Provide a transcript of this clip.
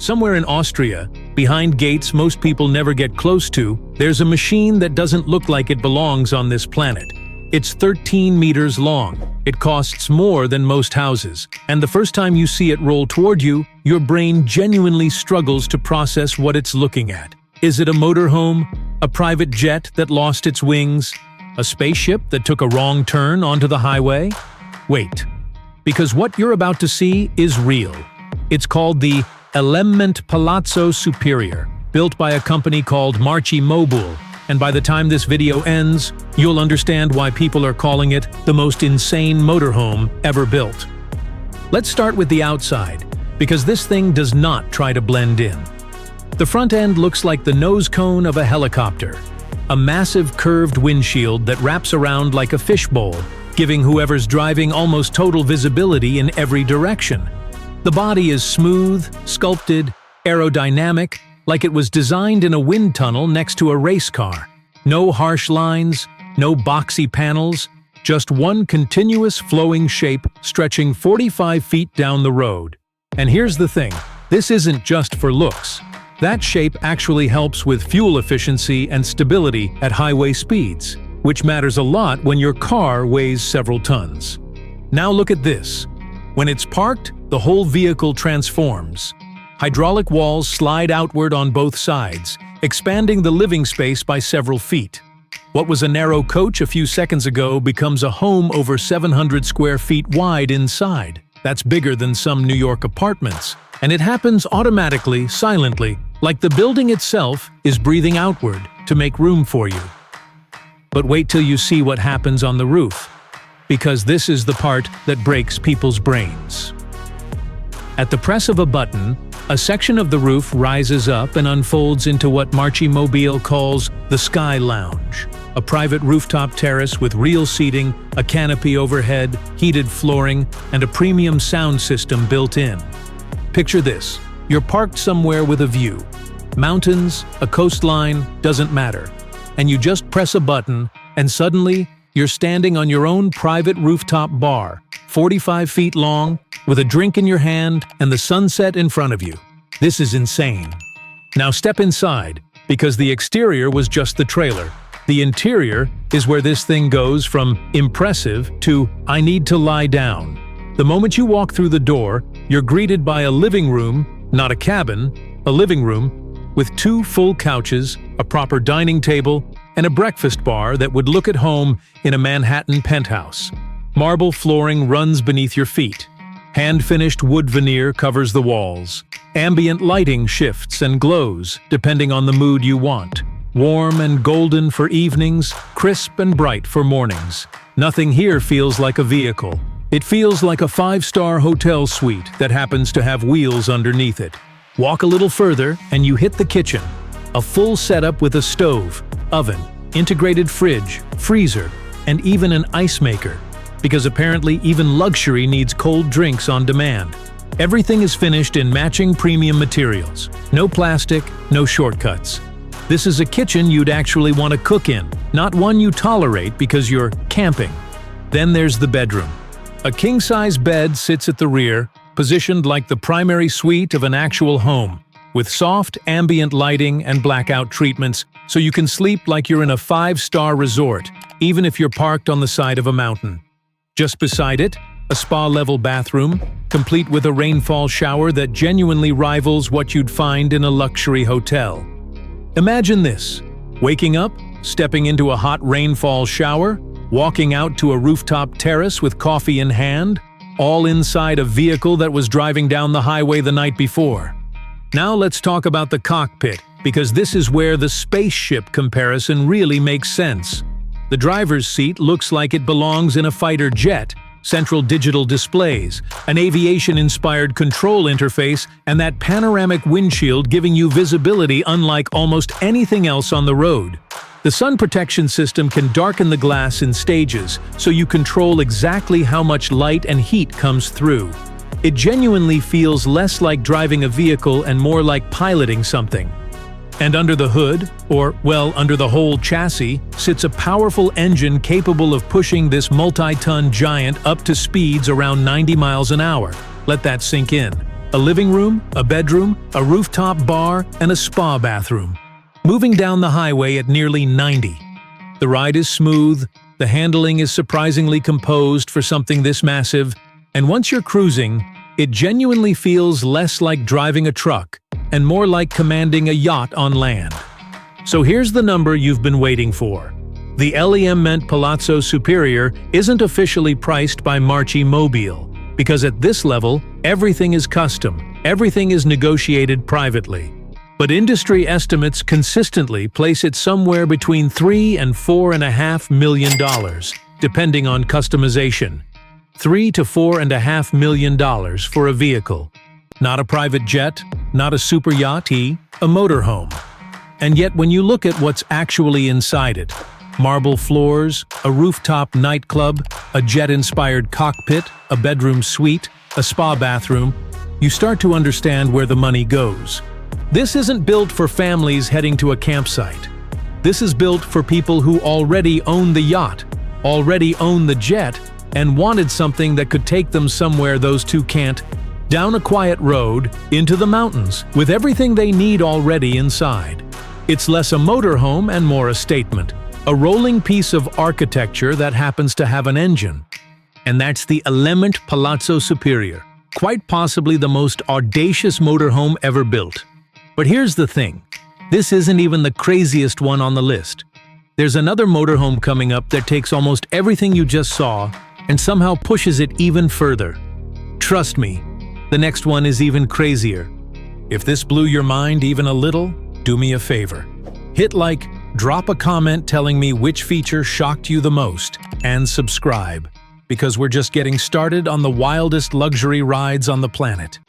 Somewhere in Austria, behind gates most people never get close to, there's a machine that doesn't look like it belongs on this planet. It's 13 meters long. It costs more than most houses, and the first time you see it roll toward you, your brain genuinely struggles to process what it's looking at. Is it a motorhome? A private jet that lost its wings? A spaceship that took a wrong turn onto the highway? Wait, because what you're about to see is real. It's called the eleMMent Palazzo Superior, built by a company called Marchi Mobile, and by the time this video ends, you'll understand why people are calling it the most insane motorhome ever built. Let's start with the outside, because this thing does not try to blend in. The front end looks like the nose cone of a helicopter, a massive curved windshield that wraps around like a fishbowl, giving whoever's driving almost total visibility in every direction. The body is smooth, sculpted, aerodynamic, like it was designed in a wind tunnel next to a race car. No harsh lines, no boxy panels, just one continuous flowing shape stretching 45 feet down the road. And here's the thing, this isn't just for looks. That shape actually helps with fuel efficiency and stability at highway speeds, which matters a lot when your car weighs several tons. Now look at this. When it's parked, the whole vehicle transforms. Hydraulic walls slide outward on both sides, expanding the living space by several feet. What was a narrow coach a few seconds ago becomes a home over 700 square feet wide inside. That's bigger than some New York apartments. And it happens automatically, silently, like the building itself is breathing outward to make room for you. But wait till you see what happens on the roof, because this is the part that breaks people's brains. At the press of a button, a section of the roof rises up and unfolds into what Marchi Mobile calls the Sky Lounge, a private rooftop terrace with real seating, a canopy overhead, heated flooring, and a premium sound system built in. Picture this. You're parked somewhere with a view. Mountains, a coastline, doesn't matter. And you just press a button, and suddenly, you're standing on your own private rooftop bar, 45 feet long, with a drink in your hand and the sunset in front of you. This is insane. Now step inside, because the exterior was just the trailer. The interior is where this thing goes from impressive to I need to lie down. The moment you walk through the door, you're greeted by a living room, not a cabin, a living room, with 2 full couches, a proper dining table, and a breakfast bar that would look at home in a Manhattan penthouse. Marble flooring runs beneath your feet. Hand-finished wood veneer covers the walls. Ambient lighting shifts and glows, depending on the mood you want. Warm and golden for evenings, crisp and bright for mornings. Nothing here feels like a vehicle. It feels like a 5-star hotel suite that happens to have wheels underneath it. Walk a little further and you hit the kitchen. A full setup with a stove, oven, integrated fridge, freezer, and even an ice maker. Because apparently even luxury needs cold drinks on demand. Everything is finished in matching premium materials. No plastic, no shortcuts. This is a kitchen you'd actually want to cook in, not one you tolerate because you're camping. Then there's the bedroom. A king-size bed sits at the rear, positioned like the primary suite of an actual home, with soft ambient lighting and blackout treatments so you can sleep like you're in a 5-star resort, even if you're parked on the side of a mountain. Just beside it, a spa-level bathroom, complete with a rainfall shower that genuinely rivals what you'd find in a luxury hotel. Imagine this: waking up, stepping into a hot rainfall shower, walking out to a rooftop terrace with coffee in hand, all inside a vehicle that was driving down the highway the night before. Now let's talk about the cockpit, because this is where the spaceship comparison really makes sense. The driver's seat looks like it belongs in a fighter jet, central digital displays, an aviation-inspired control interface, and that panoramic windshield giving you visibility unlike almost anything else on the road. The sun protection system can darken the glass in stages, so you control exactly how much light and heat comes through. It genuinely feels less like driving a vehicle and more like piloting something. And under the hood, or, well, under the whole chassis, sits a powerful engine capable of pushing this multi-ton giant up to speeds around 90 miles an hour. Let that sink in. a living room, a bedroom, a rooftop bar, and a spa bathroom. Moving down the highway at nearly 90. The ride is smooth, the handling is surprisingly composed for something this massive, and once you're cruising, it genuinely feels less like driving a truck and more like commanding a yacht on land. So here's the number you've been waiting for. The eleMMent Palazzo Superior isn't officially priced by Marchi Mobile, because at this level, everything is custom, everything is negotiated privately. But industry estimates consistently place it somewhere between $3 and $4.5 million, depending on customization. $3 to $4.5 million for a vehicle. Not a private jet, not a super yacht, a motorhome. And yet when you look at what's actually inside it, marble floors, a rooftop nightclub, a jet-inspired cockpit, a bedroom suite, a spa bathroom, you start to understand where the money goes. This isn't built for families heading to a campsite. This is built for people who already own the yacht, already own the jet, and wanted something that could take them somewhere those two can't, down a quiet road, into the mountains, with everything they need already inside. It's less a motorhome and more a statement, a rolling piece of architecture that happens to have an engine. And that's the eleMMent Palazzo Superior, quite possibly the most audacious motorhome ever built. But here's the thing, this isn't even the craziest one on the list. There's another motorhome coming up that takes almost everything you just saw and somehow pushes it even further. Trust me, the next one is even crazier. If this blew your mind even a little, do me a favor. Hit like, drop a comment telling me which feature shocked you the most, and subscribe, because we're just getting started on the wildest luxury rides on the planet.